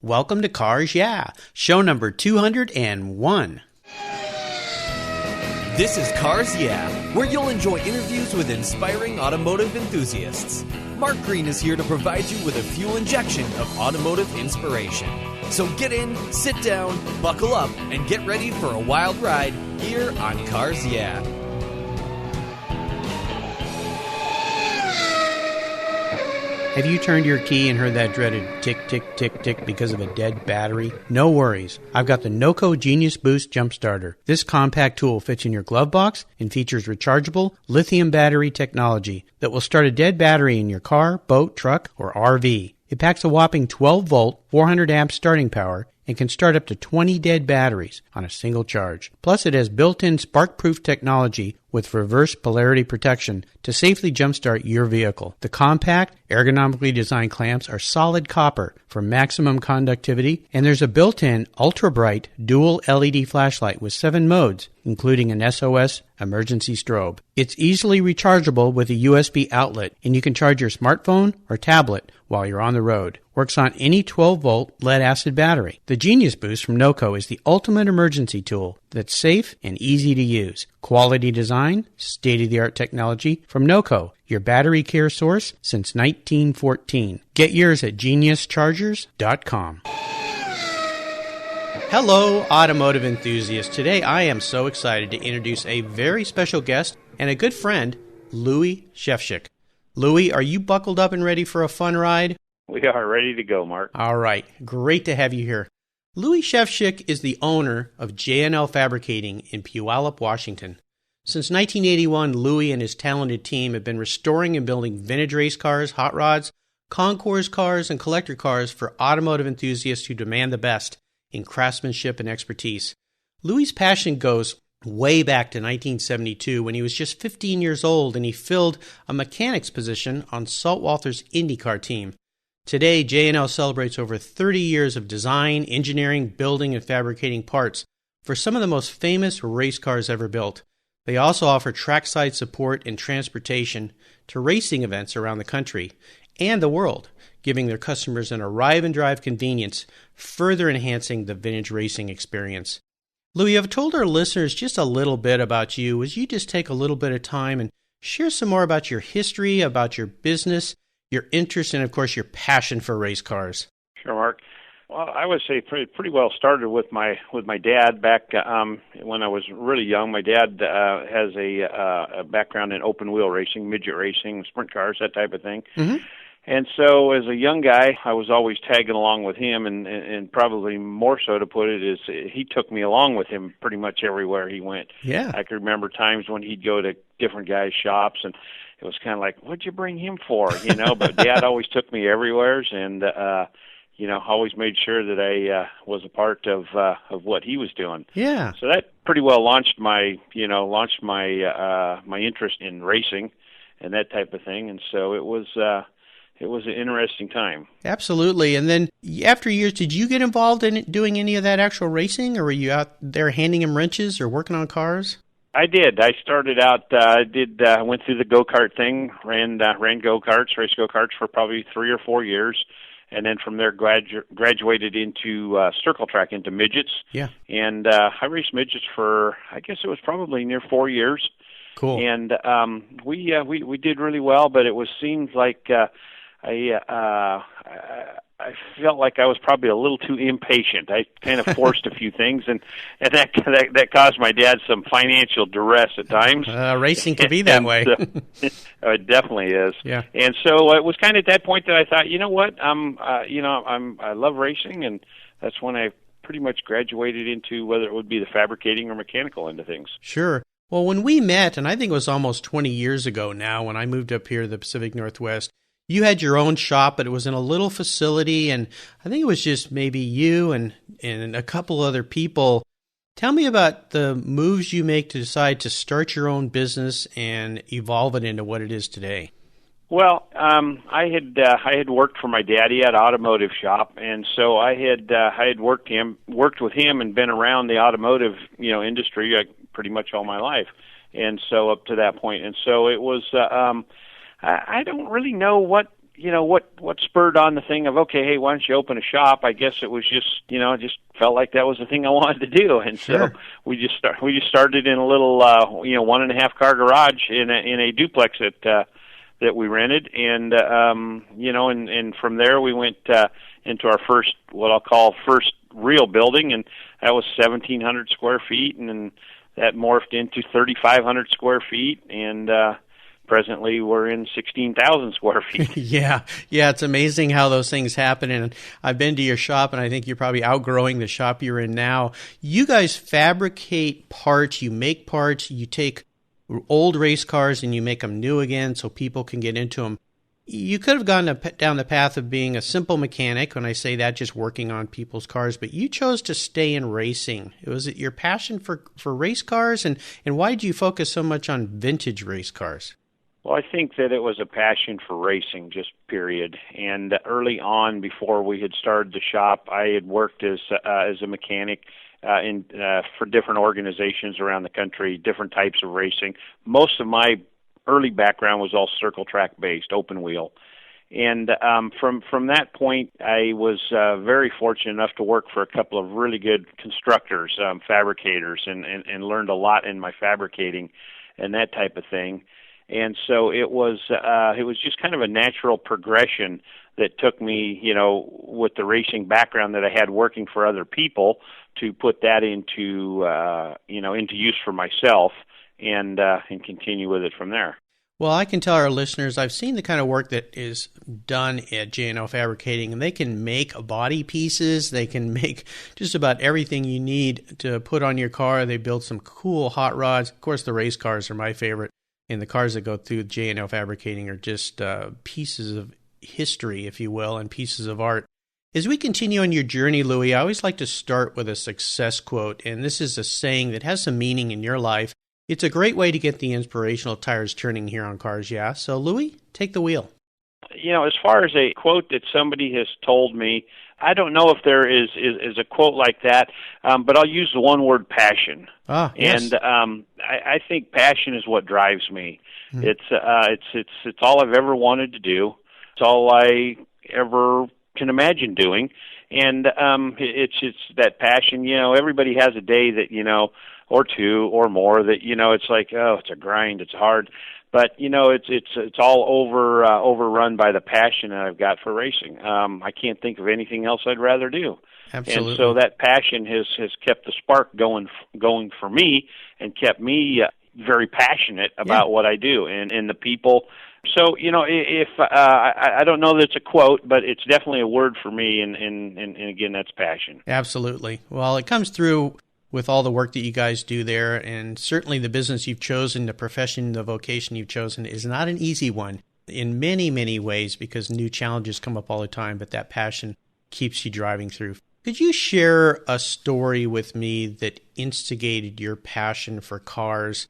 Welcome to Cars Yeah, show number 201. This is Cars Yeah, where you'll enjoy interviews with inspiring automotive enthusiasts. Mark Green is here to provide you with a fuel injection of automotive inspiration. So get in, sit down, buckle up, and get ready for a wild ride here on Cars Yeah. Have you turned your key and heard that dreaded tick, tick, tick, tick because of a dead battery? No worries. I've got the Naoko Genius Boost Jump Starter. This compact tool fits in your glove box and features rechargeable lithium battery technology that will start a dead battery in your car, boat, truck, or RV. It packs a whopping 12-volt, 400-amp starting power and can start up to 20 dead batteries on a single charge. Plus, it has built-in spark-proof technology with reverse polarity protection to safely jumpstart your vehicle. The compact, ergonomically designed clamps are solid copper for maximum conductivity, and there's a built-in ultra-bright dual LED flashlight with 7 modes, including an SOS emergency strobe. It's easily rechargeable with a USB outlet, and you can charge your smartphone or tablet while you're on the road. Works on any 12-volt lead-acid battery. The Genius Boost from Naoko is the ultimate emergency tool that's safe and easy to use. Quality design, state-of-the-art technology from Naoko, your battery care source since 1914. Get yours at geniuschargers.com. Hello, automotive enthusiasts. Today I am so excited to introduce a very special guest and a good friend, Louie Shefchik. Louie, are you buckled up and ready for a fun ride? We are ready to go, Mark. All right. Great to have you here. Louie Shefchik is the owner of J&amp Fabricating in Puyallup, Washington. Since 1981, Louie and his talented team have been restoring and building vintage race cars, hot rods, concours cars, and collector cars for automotive enthusiasts who demand the best in craftsmanship and expertise. Louie's passion goes way back to 1972 when he was just 15 years old and he filled a mechanic's position on Salt Walther's Indy Car team. Today, J&amp celebrates over 30 years of design, engineering, building, and fabricating parts for some of the most famous race cars ever built. They also offer trackside support and transportation to racing events around the country and the world, giving their customers an arrive and drive convenience, further enhancing the vintage racing experience. Louie, I've told our listeners just a little bit about you. Would you just take a little bit of time and share some more about your history, about your business, your interest, and, of course, your passion for race cars? Sure, Mark. Well, I would say pretty well started with my dad back when I was really young. My dad has a background in open wheel racing, midget racing, sprint cars, that type of thing. Mm-hmm. And so as a young guy, I was always tagging along with him, and probably more so to put it is he took me along with him pretty much everywhere he went. Yeah. I can remember times when he'd go to different guys' shops, and it was kind of like, what'd you bring him for, But Dad always took me everywhere, and, always made sure that I was a part of what he was doing. Yeah. So that pretty well launched my interest in racing and that type of thing, and so it was an interesting time. Absolutely. And then after years, did you get involved in doing any of that actual racing, or were you out there handing him wrenches or working on cars? I did. I started out, went through the go-kart thing, ran go-karts, race go-karts for probably 3 or 4 years, and then from there graduated into circle track, into midgets. Yeah. And I raced midgets for, I guess it was probably near 4 years. Cool. And we did really well, but it seemed like I felt like I was probably a little too impatient. I kind of forced a few things, and that caused my dad some financial duress at times. Racing can be that way. It definitely is. Yeah. And so it was kind of at that point that I thought, you know what, I love racing, and that's when I pretty much graduated into whether it would be the fabricating or mechanical end of things. Sure. Well, when we met, and I think it was almost 20 years ago now, when I moved up here to the Pacific Northwest, you had your own shop, but it was in a little facility, and I think it was just maybe you and a couple other people. Tell me about the moves you make to decide to start your own business and evolve it into what it is today. Well, I had worked for my daddy at Automotive shop, and so I had worked with him and been around the automotive industry pretty much all my life, and so up to that point, and so it was. I don't really know what what spurred on the thing of, okay, hey, why don't you open a shop? I guess it was just, just felt like that was the thing I wanted to do. And Sure. so we just started in a little, 1.5 car garage in a duplex that we rented. And, and from there we went, into our first, what I'll call first real building. And that was 1,700 square feet. And then that morphed into 3,500 square feet. And, presently, we're in 16,000 square feet. Yeah, it's amazing how those things happen. And I've been to your shop, and I think you're probably outgrowing the shop you're in now. You guys fabricate parts, you make parts, you take old race cars and you make them new again so people can get into them. You could have gone down the path of being a simple mechanic, when I say that, just working on people's cars, but you chose to stay in racing. Was it your passion for race cars, and why did you focus so much on vintage race cars? Well, I think that it was a passion for racing, just period. And early on, before we had started the shop, I had worked as a mechanic for different organizations around the country, different types of racing. Most of my early background was all circle track based, open wheel. And from that point, I was very fortunate enough to work for a couple of really good constructors, fabricators, and learned a lot in my fabricating and that type of thing. And so it was just kind of a natural progression that took me, with the racing background that I had working for other people, to put that into use for myself and continue with it from there. Well, I can tell our listeners, I've seen the kind of work that is done at J&amp Fabricating, and they can make body pieces. They can make just about everything you need to put on your car. They build some cool hot rods. Of course, the race cars are my favorite. And the cars that go through J&amp Fabricating are just pieces of history, if you will, and pieces of art. As we continue on your journey, Louie, I always like to start with a success quote, and this is a saying that has some meaning in your life. It's a great way to get the inspirational tires turning here on Cars Yeah. So, Louie, take the wheel. As far as a quote that somebody has told me, I don't know if there is a quote like that, but I'll use the one word passion. Yes. And I think passion is what drives me. It's all I've ever wanted to do. It's all I ever can imagine doing, and it's that passion. Everybody has a day that or two or more that it's like, oh, it's a grind, it's hard. But it's all overrun by the passion that I've got for racing. I can't think of anything else I'd rather do. Absolutely. And so that passion has kept the spark going for me, and kept me very passionate about what I do and the people. So if I don't know that it's a quote, but it's definitely a word for me, and again, that's passion. Absolutely. Well, it comes through with all the work that you guys do there, and certainly the business you've chosen, the profession, the vocation you've chosen is not an easy one in many, many ways, because new challenges come up all the time, but that passion keeps you driving through. Could you share a story with me that instigated your passion for cars?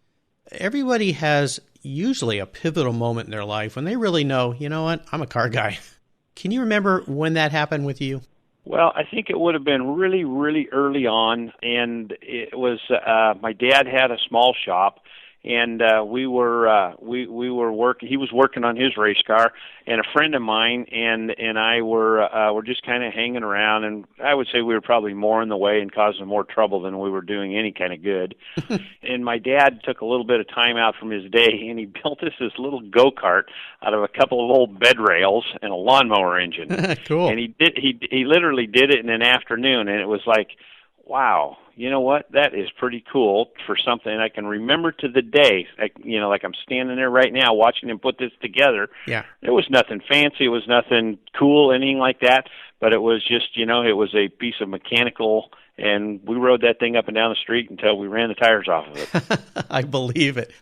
Everybody has usually a pivotal moment in their life when they really know, you know what, I'm a car guy. Can you remember when that happened with you? Well, I think it would have been really, really early on, and it was my dad had a small shop, and we were working. He was working on his race car, and a friend of mine and I were just kind of hanging around, and I would say we were probably more in the way and causing more trouble than we were doing any kind of good. And my dad took a little bit of time out from his day, and he built us this little go-kart out of a couple of old bed rails and a lawnmower engine. Cool. And he literally did it in an afternoon, and it was like, wow, you know what? That is pretty cool for something I can remember to the day. Like I'm standing there right now watching him put this together. Yeah. It was nothing fancy. It was nothing cool, anything like that. But it was just, it was a piece of mechanical, and we rode that thing up and down the street until we ran the tires off of it. I believe it.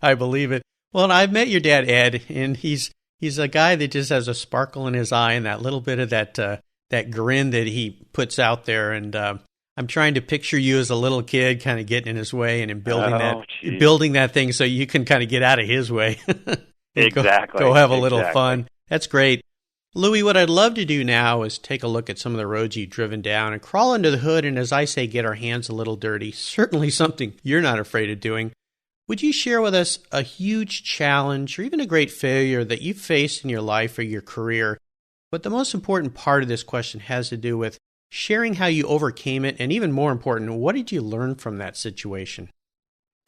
Well, and I've met your dad, Ed, and he's a guy that just has a sparkle in his eye and that little bit of that grin that he puts out there. And I'm trying to picture you as a little kid kind of getting in his way and building that thing so you can kind of get out of his way. Exactly. Go have a little fun. That's great. Louie, what I'd love to do now is take a look at some of the roads you've driven down and crawl under the hood and, as I say, get our hands a little dirty. Certainly something you're not afraid of doing. Would you share with us a huge challenge or even a great failure that you've faced in your life or your career But the most important part of this question has to do with sharing how you overcame it, and even more important, what did you learn from that situation?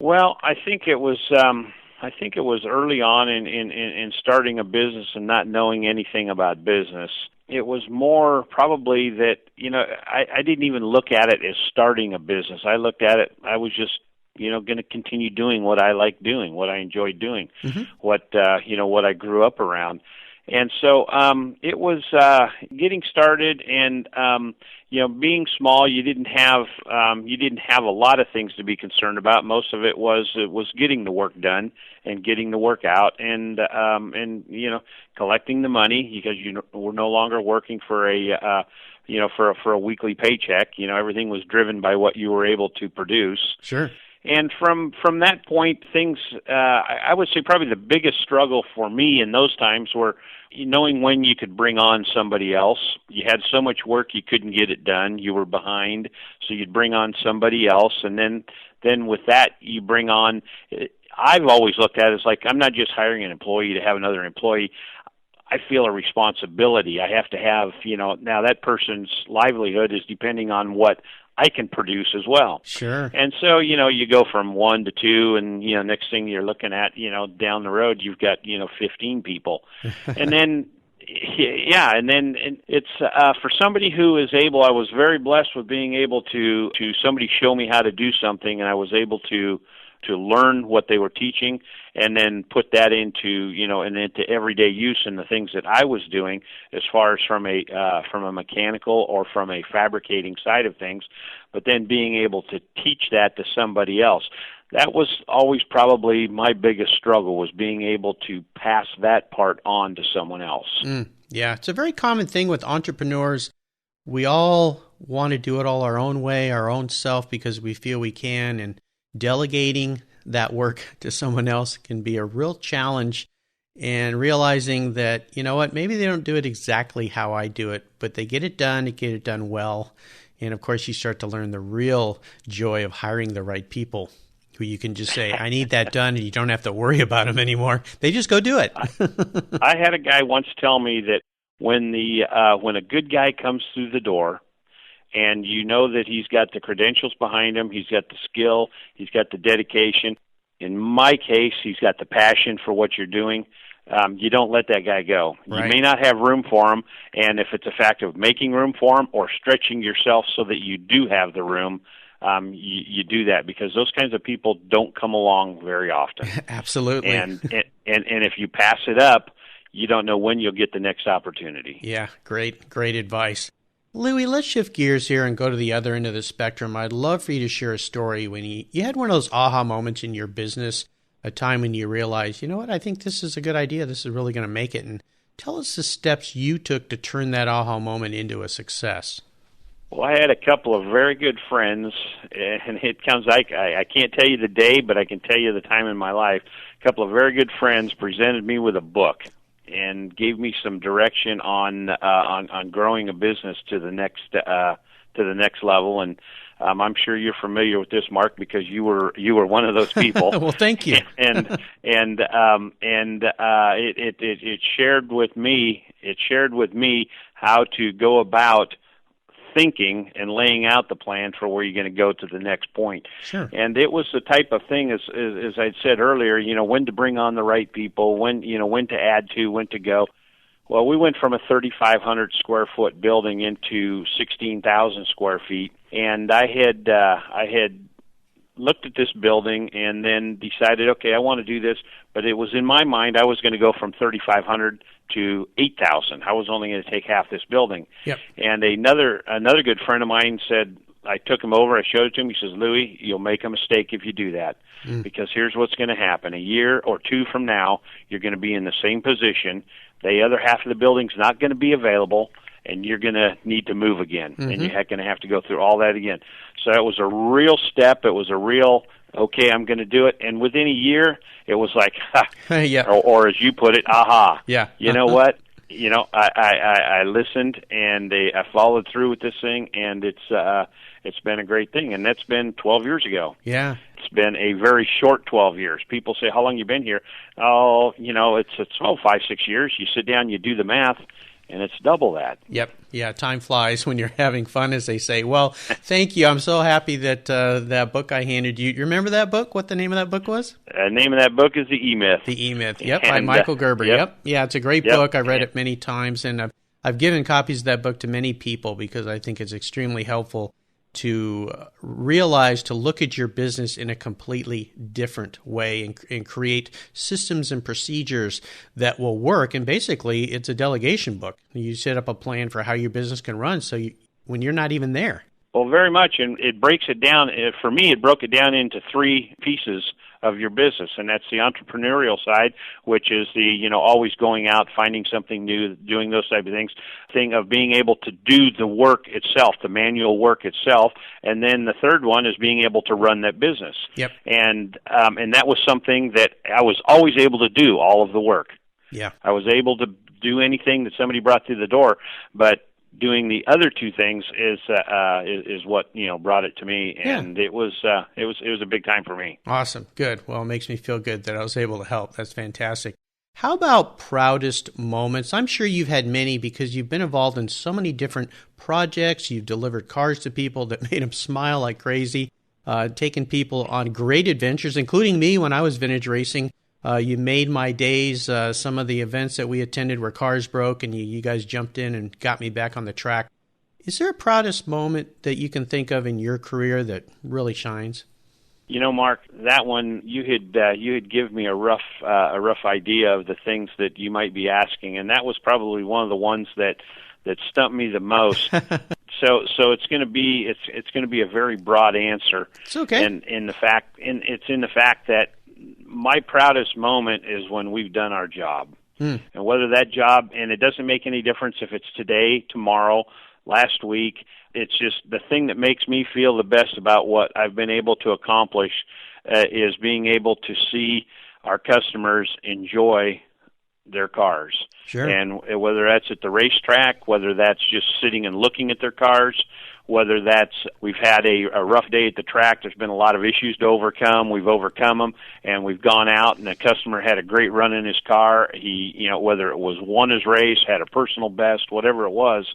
Well, I think it was early on in starting a business and not knowing anything about business. It was more probably that, I didn't even look at it as starting a business. I looked at it, I was just, going to continue doing what I like doing, what I enjoyed doing, what I grew up around. And so it was getting started, and being small, you didn't have a lot of things to be concerned about. Most of it was getting the work done and getting the work out, and collecting the money, because we're no longer working for a weekly paycheck. Everything was driven by what you were able to produce. Sure. And from that point, things, I would say probably the biggest struggle for me in those times were knowing when you could bring on somebody else. You had so much work you couldn't get it done. You were behind, so you'd bring on somebody else, and then with that you bring on. I've always looked at it as like, I'm not just hiring an employee to have another employee. I feel a responsibility. I have to have, now that person's livelihood is depending on what I can produce as well. Sure. And so, you go from 1 to 2, and, next thing you're looking at, down the road, you've got, 15 people. And then, and it's, for somebody who is able, I was very blessed with being able to somebody show me how to do something, and I was able to learn what they were teaching, and then put that into everyday use in the things that I was doing, as far as from a mechanical or from a fabricating side of things, but then being able to teach that to somebody else. That was always probably my biggest struggle, was being able to pass that part on to someone else. Yeah, it's a very common thing with entrepreneurs. We all want to do it all our own way, our own self, because we feel we can, and delegating that work to someone else can be a real challenge, and realizing that, maybe they don't do it exactly how I do it, but they get it done well. And of course, you start to learn the real joy of hiring the right people who you can just say, I need that done, and you don't have to worry about them anymore. They just go do it. I had a guy once tell me that when a good guy comes through the door, and that he's got the credentials behind him, he's got the skill, he's got the dedication. In my case, he's got the passion for what you're doing. You don't let that guy go. Right. You may not have room for him, and if it's a fact of making room for him or stretching yourself so that you do have the room, you do that, because those kinds of people don't come along very often. Absolutely. And if you pass it up, you don't know when you'll get the next opportunity. Yeah, great advice. Louie, let's shift gears here and go to the other end of the spectrum. I'd love for you to share a story when you had one of those aha moments in your business, a time when you realized, I think this is a good idea. This is really going to make it. And tell us the steps you took to turn that aha moment into a success. Well, I had a couple of very good friends, and it comes, I can't tell you the day, but I can tell you the time in my life. A couple of very good friends presented me with a book and gave me some direction on growing a business to the next level. And I'm sure you're familiar with this, Mark, because you were one of those people. Well, thank you. And it shared with me how to go about thinking and laying out the plan for where you're going to go to the next point. Sure. And it was the type of thing, as I'd said earlier, when to bring on the right people, when to add to, when to go. Well, we went from a 3,500 square foot building into 16,000 square feet, and I had looked at this building and then decided, okay, I want to do this, but it was in my mind I was going to go from 3,500 to 8,000. I was only going to take half this building. Yep. And another good friend of mine said, I took him over, I showed it to him, he says, Louie, you'll make a mistake if you do that, because here's what's going to happen. A year or two from now, you're going to be in the same position. The other half of the building's not going to be available, and you're going to need to move again, and you're going to have to go through all that again. So it was a real step. It was a real, okay, I'm going to do it. And within a year, it was like, ha, yeah. or as you put it, aha. Yeah. You know what? I listened, and I followed through with this thing, and it's been a great thing. And that's been 12 years ago. Yeah. It's been a very short 12 years. People say, how long you been here? Oh, it's 5, 6 years. You sit down, you do the math, and it's double that. Yep. Yeah, time flies when you're having fun, as they say. Well, thank you. I'm so happy that that book I handed you. You remember that book? What the name of that book was? The name of that book is The E-Myth. The E-Myth. Yep, by Michael Gerber. Yep. Yeah, it's a great book. I've read it many times, and I've given copies of that book to many people because I think it's extremely helpful to realize, to look at your business in a completely different way and create systems and procedures that will work. And basically, it's a delegation book. You set up a plan for how your business can run when you're not even there. Well, very much, and it breaks it down. For me, it broke it down into 3 pieces of your business, and that's the entrepreneurial side, which is the, always going out, finding something new, doing those type of things, thing of being able to do the work itself, the manual work itself, and then the third one is being able to run that business. Yep. And that was something that I was always able to do, all of the work. Yeah. I was able to do anything that somebody brought through the door, but doing the other 2 things is what brought it to me, and it was a big time for me. Awesome, good. Well, it makes me feel good that I was able to help. That's fantastic. How about proudest moments? I'm sure you've had many because you've been involved in so many different projects. You've delivered cars to people that made them smile like crazy, taken people on great adventures, including me when I was vintage racing. You made my days. Some of the events that we attended where cars broke, and you guys jumped in and got me back on the track. Is there a proudest moment that you can think of in your career that really shines? Mark, that one you had given me a rough idea of the things that you might be asking, and that was probably one of the ones that stumped me the most. So it's going to be a very broad answer. It's okay. And it's in the fact that my proudest moment is when we've done our job. And whether that job, and it doesn't make any difference if it's today, tomorrow, last week, it's just the thing that makes me feel the best about what I've been able to accomplish is being able to see our customers enjoy their cars. Sure. And whether that's at the racetrack, whether that's just sitting and looking at their cars, whether that's we've had a rough day at the track, there's been a lot of issues to overcome, we've overcome them, and we've gone out and the customer had a great run in his car. He, whether it was won his race, had a personal best, whatever it was,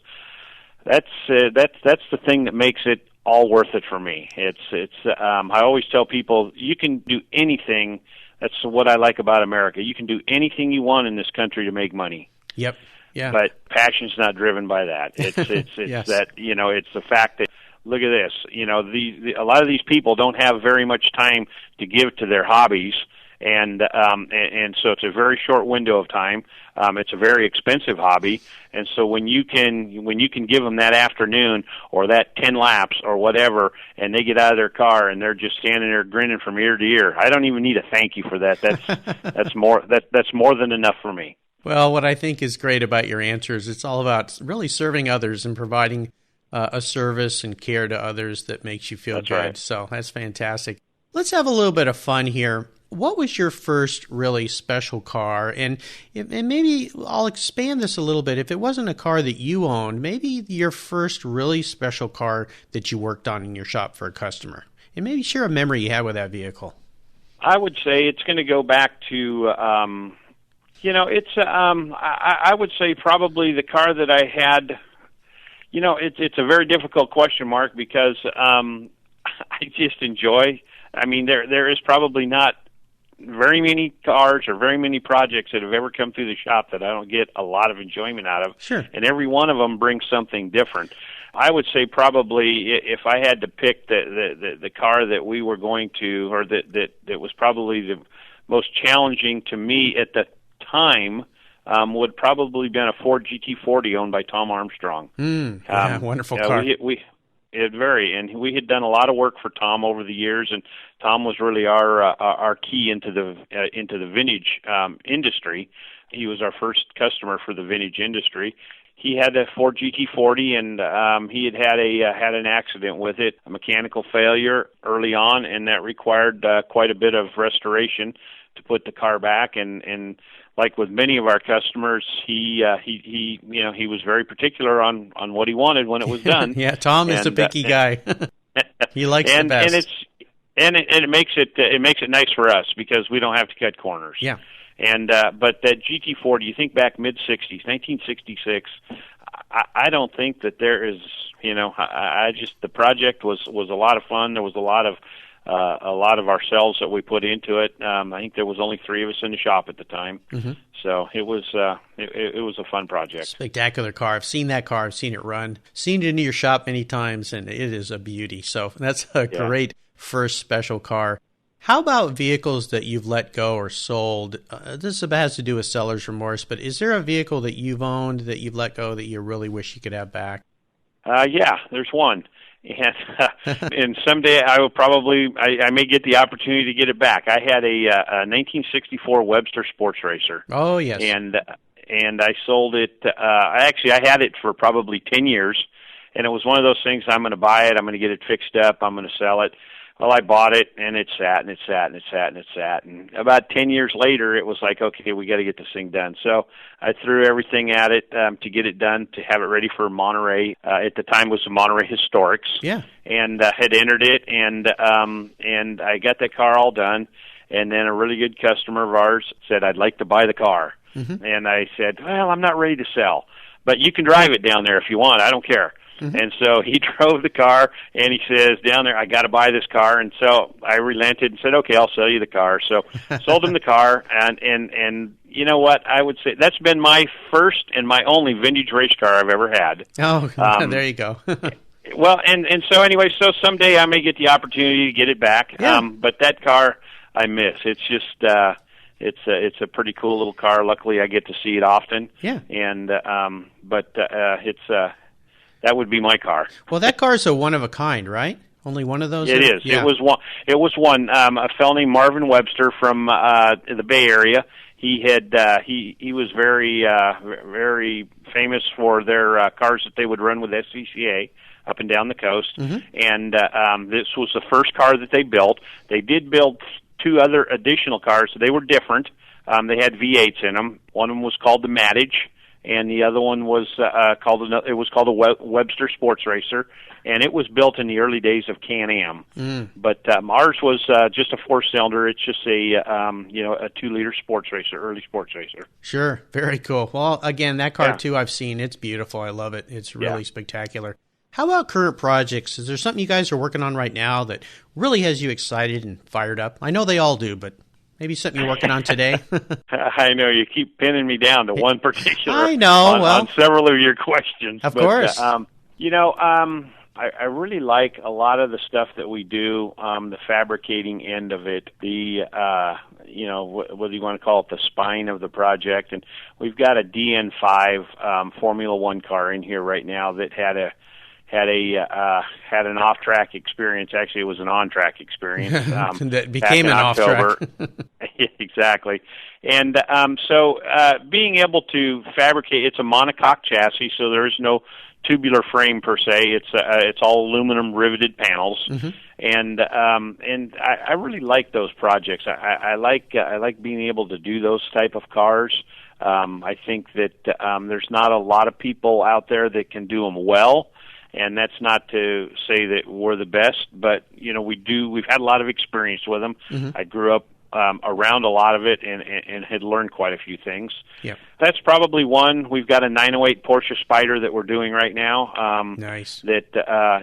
that's the thing that makes it all worth it for me. I always tell people you can do anything. That's what I like about America. You can do anything you want in this country to make money. Yep. Yeah. But passion's not driven by that. It's yes. that, it's the fact that, look at this, a lot of these people don't have very much time to give to their hobbies, and so it's a very short window of time. It's a very expensive hobby, and so when you can give them that afternoon or that 10 laps or whatever, and they get out of their car and they're just standing there grinning from ear to ear, I don't even need a thank you for that. That's more than enough for me. Well, what I think is great about your answers, it's all about really serving others and providing a service and care to others that makes you feel That's good. right. So that's fantastic. Let's have a little bit of fun here. What was your first really special car? And maybe I'll expand this a little bit. If it wasn't a car that you owned, maybe your first really special car that you worked on in your shop for a customer. And maybe share a memory you had with that vehicle. I would say it's going to go back to... I would say probably the car that I had. It's a very difficult question, Mark, because I just enjoy. I mean, there is probably not very many cars or very many projects that have ever come through the shop that I don't get a lot of enjoyment out of. Sure. And every one of them brings something different. I would say probably if I had to pick the car that we were going to, or that was probably the most challenging to me at the time, would probably been a Ford GT40 owned by Tom Armstrong. Wonderful car. We had done a lot of work for Tom over the years, and Tom was really our key into the vintage industry. He was our first customer for the vintage industry. He had a Ford GT40, and he had an accident with it, a mechanical failure early on, and that required quite a bit of restoration to put the car back. And like with many of our customers, he was very particular on what he wanted when it was done. Yeah, Tom is a picky guy. He likes the best. And it makes it nice for us because we don't have to cut corners. Yeah. And but that GT40, you think back mid-'60s, 1966. I don't think that there is, I just, the project was a lot of fun. There was a lot of ourselves that we put into it. I think there was only 3 of us in the shop at the time. Mm-hmm. So it was a fun project. Spectacular car. I've seen that car. I've seen it run. Seen it in your shop many times, and it is a beauty. So that's a great first special car. How about vehicles that you've let go or sold? This has to do with seller's remorse, but is there a vehicle that you've owned that you've let go that you really wish you could have back? Yeah, there's one. And someday I will I may get the opportunity to get it back. I had a 1964 Webster sports racer. Oh, yes. And I sold it. I had it for probably 10 years, and it was one of those things, I'm going to buy it, I'm going to get it fixed up, I'm going to sell it. Well, I bought it, and it sat, and it sat, and it sat, and it sat. And about 10 years later, it was like, okay, we got to get this thing done. So I threw everything at it to get it done, to have it ready for Monterey. At the time, it was the Monterey Historics. Yeah. And had entered it, and I got that car all done. And then a really good customer of ours said, I'd like to buy the car. Mm-hmm. And I said, well, I'm not ready to sell. But you can drive it down there if you want. I don't care. Mm-hmm. And so he drove the car, and he says, down there, I got to buy this car. And so I relented and said, okay, I'll sell you the car. So sold him the car, and you know what? I would say that's been my first and my only vintage race car I've ever had. Oh, there you go. Well, and so anyway, so someday I may get the opportunity to get it back. Yeah. But that car I miss. It's just it's a pretty cool little car. Luckily, I get to see it often. Yeah. And that would be my car. Well, that car is a one of a kind, right? Only one of those? It is. Yeah. It was one. A fellow named Marvin Webster from the Bay Area. He was very famous for their cars that they would run with SCCA up and down the coast. Mm-hmm. And this was the first car that they built. They did build 2 other additional cars, so they were different. They had V8s in them. One of them was called the Maddage, and the other one was called the Webster Sports Racer, and it was built in the early days of Can-Am. Mm. But ours was just a 4-cylinder. It's just a 2-liter sports racer, early sports racer. Sure, very cool. Well, again, that car too I've seen. It's beautiful. I love it. It's really spectacular. How about current projects? Is there something you guys are working on right now that really has you excited and fired up? I know they all do, but maybe something you're working on today? I know. You keep pinning me down to one particular I know. On several of your questions. Of course. I really like a lot of the stuff that we do, the fabricating end of it, whether you want to call it the spine of the project. And we've got a DN5 Formula One car in here right now that had an off-track experience. Actually, it was an on-track experience. That became an off-track. Exactly. And so being able to fabricate, it's a monocoque chassis, so there is no tubular frame per se. It's all aluminum riveted panels. Mm-hmm. And I really like those projects. I like being able to do those type of cars. I think that there's not a lot of people out there that can do them well. And that's not to say that we're the best, but we've had a lot of experience with them. Mm-hmm. I grew up around a lot of it and had learned quite a few things. Yep. That's probably one. We've got a 908 Porsche Spyder that we're doing right now. Nice. That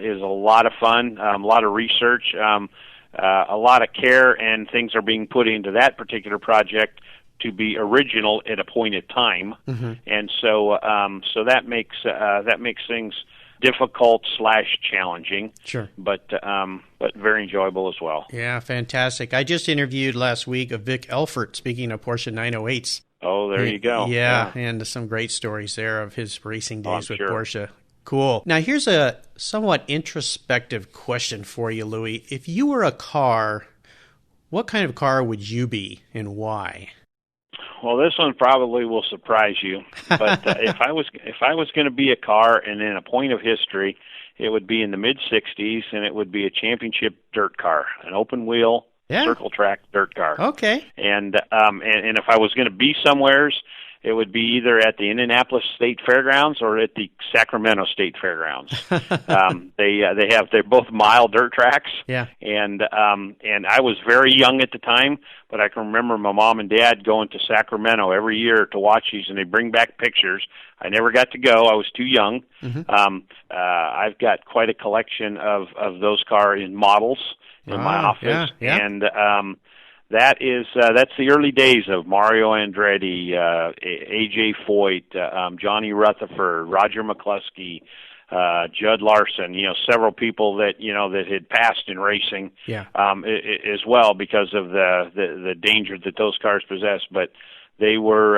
is a lot of fun, a lot of research, a lot of care, and things are being put into that particular project to be original at a point in time. Mm-hmm. And so that makes things difficult / challenging. Sure. But very enjoyable as well. Yeah, fantastic. I just interviewed last week of Vic Elfert, speaking of Porsche 908s. Oh, there you go. Yeah, and some great stories there of his racing days with sure. Porsche. Cool. Now, here's a somewhat introspective question for you, Louie. If you were a car, what kind of car would you be and why? Well, this one probably will surprise you, but if I was going to be a car and in a point of history, it would be in the mid-'60s, and it would be a championship dirt car, an open-wheel, circle track dirt car. Okay. And if I was going to be somewheres, it would be either at the Indianapolis State Fairgrounds or at the Sacramento State Fairgrounds. They're both mile dirt tracks. Yeah. And I was very young at the time, but I can remember my mom and dad going to Sacramento every year to watch these, and they bring back pictures. I never got to go. I was too young. Mm-hmm. I've got quite a collection of those car in models in my office. Yeah. And that's the early days of Mario Andretti, A.J. Foyt, Johnny Rutherford, Roger McCluskey, Judd Larson, several people that had passed in racing, as well, because of the danger that those cars possess. But they were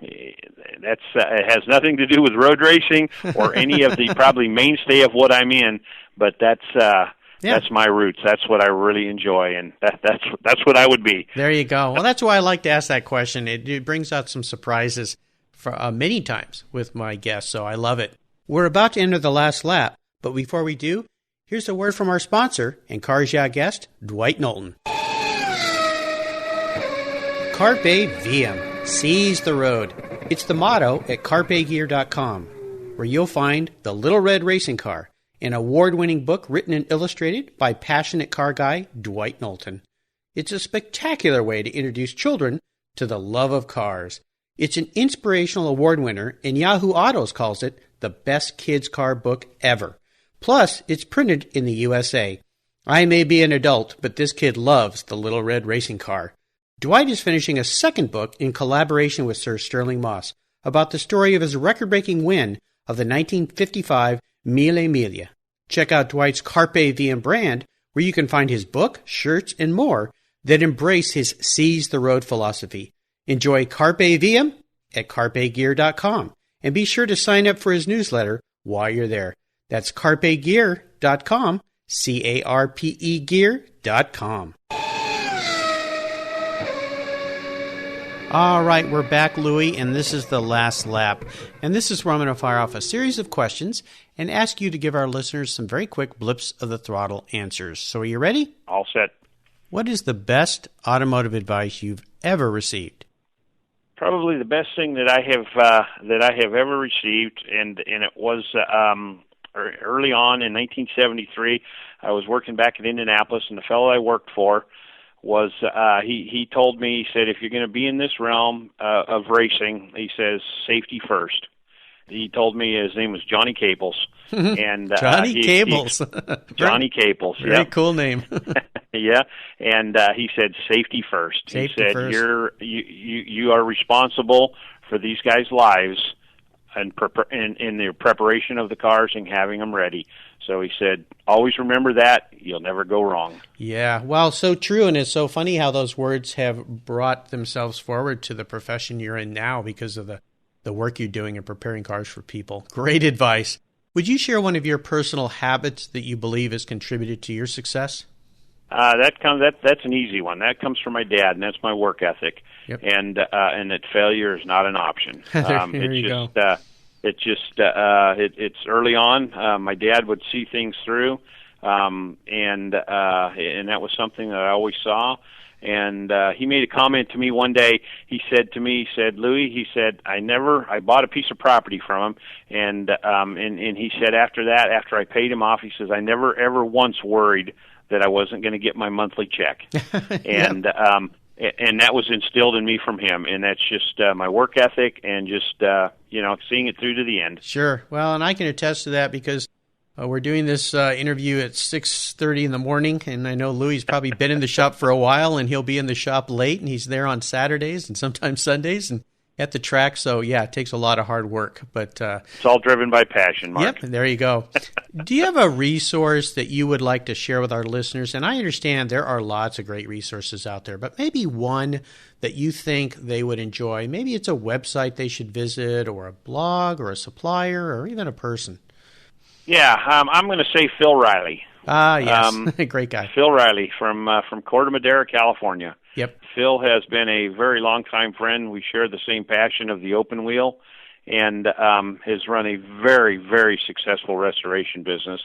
it has nothing to do with road racing or any of the probably mainstay of what I'm in, but that's my roots. That's what I really enjoy, and that's what I would be. There you go. Well, that's why I like to ask that question. It brings out some surprises for many times with my guests, so I love it. We're about to enter the last lap, but before we do, here's a word from our sponsor and Cars Yeah guest, Dwight Knowlton. Carpe Diem, seize the road. It's the motto at carpegear.com, where you'll find The Little Red Racing Car, an award-winning book written and illustrated by passionate car guy Dwight Knowlton. It's a spectacular way to introduce children to the love of cars. It's an inspirational award winner, and Yahoo Autos calls it the best kids' car book ever. Plus, it's printed in the USA. I may be an adult, but this kid loves The Little Red Racing Car. Dwight is finishing a second book in collaboration with Sir Sterling Moss about the story of his record-breaking win of the 1955 Mille Miglia. Check out Dwight's Carpe Diem brand, where you can find his book, shirts, and more that embrace his Seize the Road philosophy. Enjoy Carpe Diem at carpegear.com, and be sure to sign up for his newsletter while you're there. That's carpegear.com, C-A-R-P-E gear.com. All right, we're back, Louie, and this is the last lap. And this is where I'm going to fire off a series of questions and ask you to give our listeners some very quick blips of the throttle answers. So are you ready? All set. What is the best automotive advice you've ever received? Probably the best thing that I have ever received, and it was early on in 1973. I was working back in Indianapolis, and the fellow I worked for was he told me, he said, if you're going to be in this realm of racing, he says, safety first. He told me his name was Johnny Caples. And Johnny Caples. Johnny Caples. Very cool name. Yeah, and he said safety first. Safety he said first. You are responsible for these guys' lives and in their preparation of the cars and having them ready. So he said, always remember that. You'll never go wrong. Yeah, well, so true, and it's so funny how those words have brought themselves forward to the profession you're in now because of the work you're doing in preparing cars for people. Great advice. Would you share one of your personal habits that you believe has contributed to your success? That's an easy one. That comes from my dad, and that's my work ethic. Yep. And that failure is not an option. There you go. It's early on. My dad would see things through, and that was something that I always saw. And he made a comment to me one day. He said to me, Louie, he said, I bought a piece of property from him, and he said after I paid him off, he says, I never ever once worried that I wasn't going to get my monthly check. And that was instilled in me from him, and that's just my work ethic and just seeing it through to the end. Sure. Well, and I can attest to that because we're doing this interview at 6:30 in the morning, and I know Louie's probably been in the shop for a while, and he'll be in the shop late, and he's there on Saturdays and sometimes Sundays and at the track. So, yeah, it takes a lot of hard work. But it's all driven by passion, Mark. Yep, there you go. Do you have a resource that you would like to share with our listeners? And I understand there are lots of great resources out there, but maybe one that you think they would enjoy. Maybe it's a website they should visit, or a blog, or a supplier, or even a person. Yeah, I'm going to say Phil Riley. Ah, yes, great guy. Phil Riley from Corte Madera, California. Yep. Phil has been a very long-time friend. We share the same passion of the open wheel, and has run a very, very successful restoration business,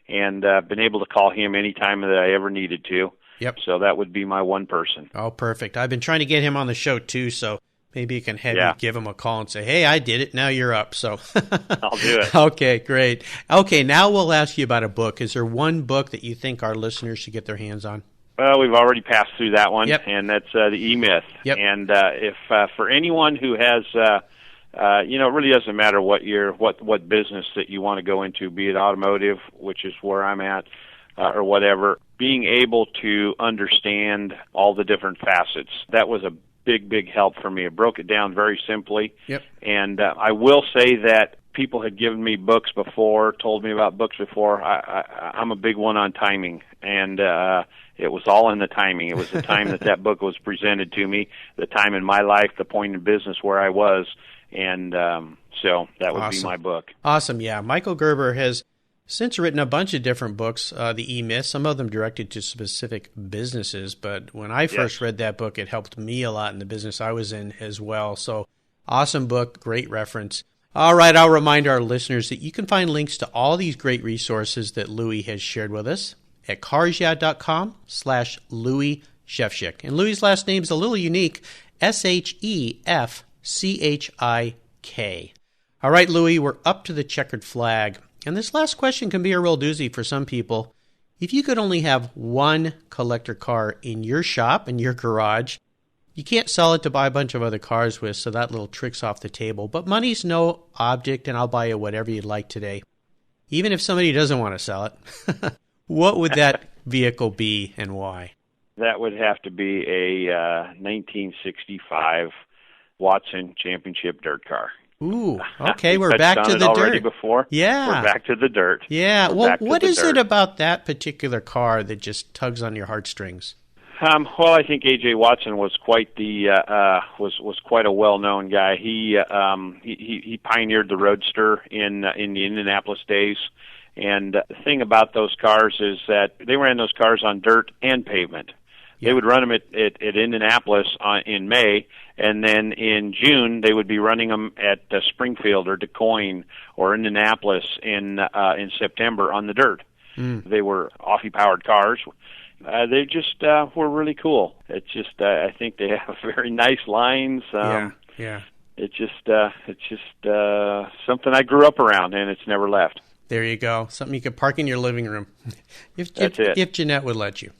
and been able to call him anytime that I ever needed to. Yep. So that would be my one person. Oh, perfect. I've been trying to get him on the show, too, so Maybe you can have you give them a call and say, hey, I did it. Now you're up. So I'll do it. Okay, great. Okay, now we'll ask you about a book. Is there one book that you think our listeners should get their hands on? Well, we've already passed through that one, Yep. and that's the E-Myth. Yep. And if for anyone who has, it really doesn't matter what business that you want to go into, be it automotive, which is where I'm at, or whatever, being able to understand all the different facets. That was a big help for me. It broke it down very simply. Yep. And I will say that people had given me books before, told me about books before. I'm a big one on timing, and it was all in the timing. It was the time that book was presented to me, the time in my life, the point in business where I was, and so that would be my book. Awesome, yeah. Michael Gerber has since written a bunch of different books, the E-Myth, some of them directed to specific businesses, but when I first read that book, it helped me a lot in the business I was in as well. So awesome book, great reference. All right, I'll remind our listeners that you can find links to all these great resources that Louie has shared with us at carsyeah.com/Louie Shefchik. And Louie's last name is a little unique, Shefchik. All right, Louie, we're up to the checkered flag. And this last question can be a real doozy for some people. If you could only have one collector car in your shop, in your garage, you can't sell it to buy a bunch of other cars with, so that little trick's off the table. But money's no object, and I'll buy you whatever you'd like today. Even if somebody doesn't want to sell it, what would that vehicle be and why? That would have to be a 1965 Watson Championship dirt car. Ooh, okay, we're back to the dirt. Before. Yeah. We're back to the dirt. Yeah, well, what is it about that particular car that just tugs on your heartstrings? Well, I think A.J. Watson was quite was quite a well-known guy. He pioneered the Roadster in the Indianapolis days, and the thing about those cars is that they ran those cars on dirt and pavement. Yeah. They would run them at Indianapolis in May, and then in June they would be running them at Springfield or DeCoin or Indianapolis in September on the dirt. They were Offie-powered cars. They just were really cool. It's just I think they have very nice lines. It's just something I grew up around, and it's never left. There you go. Something you could park in your living room. If Jeanette would let you.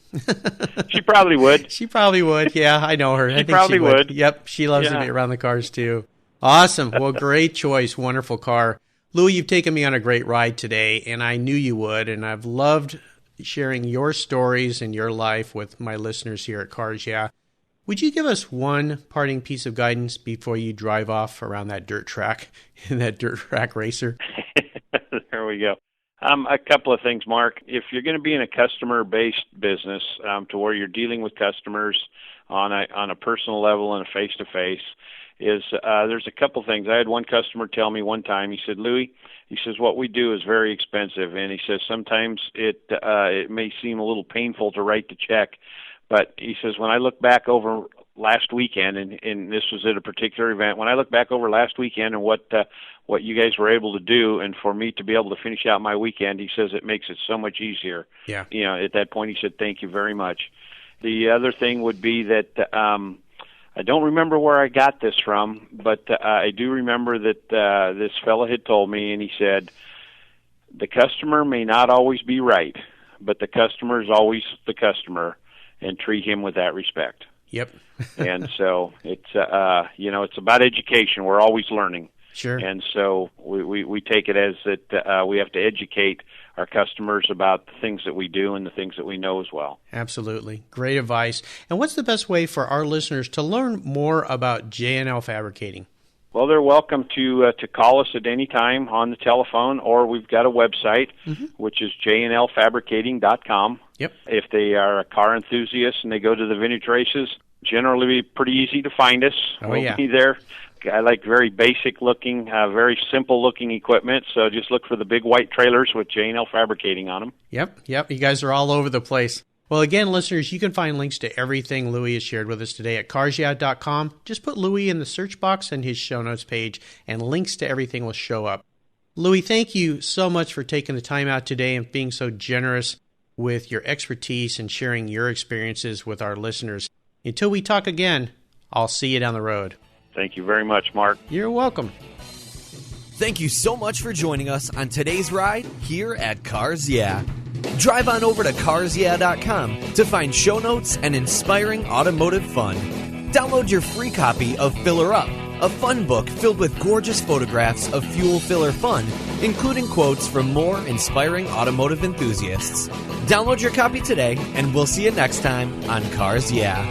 She probably would. She probably would. Yeah, I know her. I think probably she would. Yep, she loves to be around the cars too. Awesome. Well, great choice. Wonderful car. Louie, you've taken me on a great ride today, and I knew you would, and I've loved sharing your stories and your life with my listeners here at Cars Yeah. Would you give us one parting piece of guidance before you drive off around that dirt track in that dirt track racer? There we go. A couple of things, Mark. If you're going to be in a customer-based business, to where you're dealing with customers on a personal level and a face-to-face, there's a couple things. I had one customer tell me one time. He said, "Louie," he says, "what we do is very expensive," and he says sometimes it may seem a little painful to write the check, but he says when I look back over last weekend, and this was at a particular event, when I look back over last weekend and what you guys were able to do, and for me to be able to finish out my weekend, he says it makes it so much easier. Yeah. At that point, he said, "Thank you very much." The other thing would be that I don't remember where I got this from, but I do remember that this fellow had told me, and he said, "The customer may not always be right, but the customer is always the customer, and treat him with that respect." Yep. And so it's it's about education. We're always learning. Sure. And so we take it as that we have to educate our customers about the things that we do and the things that we know as well. Absolutely. Great advice. And what's the best way for our listeners to learn more about J&L Fabricating? Well, they're welcome to call us at any time on the telephone, or we've got a website, which is J&amp.com. Yep. If they are a car enthusiast and they go to the vintage races, generally pretty easy to find us. We'll be there. I like very basic looking, very simple looking equipment, so just look for the big white trailers with J&L Fabricating on them. Yep. You guys are all over the place. Well, again, listeners, you can find links to everything Louie has shared with us today at carsyeah.com. Just put Louie in the search box and his show notes page, and links to everything will show up. Louie, thank you so much for taking the time out today and being so generous with your expertise and sharing your experiences with our listeners. Until we talk again, I'll see you down the road. Thank you very much, Mark. You're welcome. Thank you so much for joining us on today's ride here at Cars Yeah. Drive on over to carsyeah.com to find show notes and inspiring automotive fun. Download your free copy of Filler Up, a fun book filled with gorgeous photographs of fuel filler fun, including quotes from more inspiring automotive enthusiasts. Download your copy today, and we'll see you next time on Cars Yeah.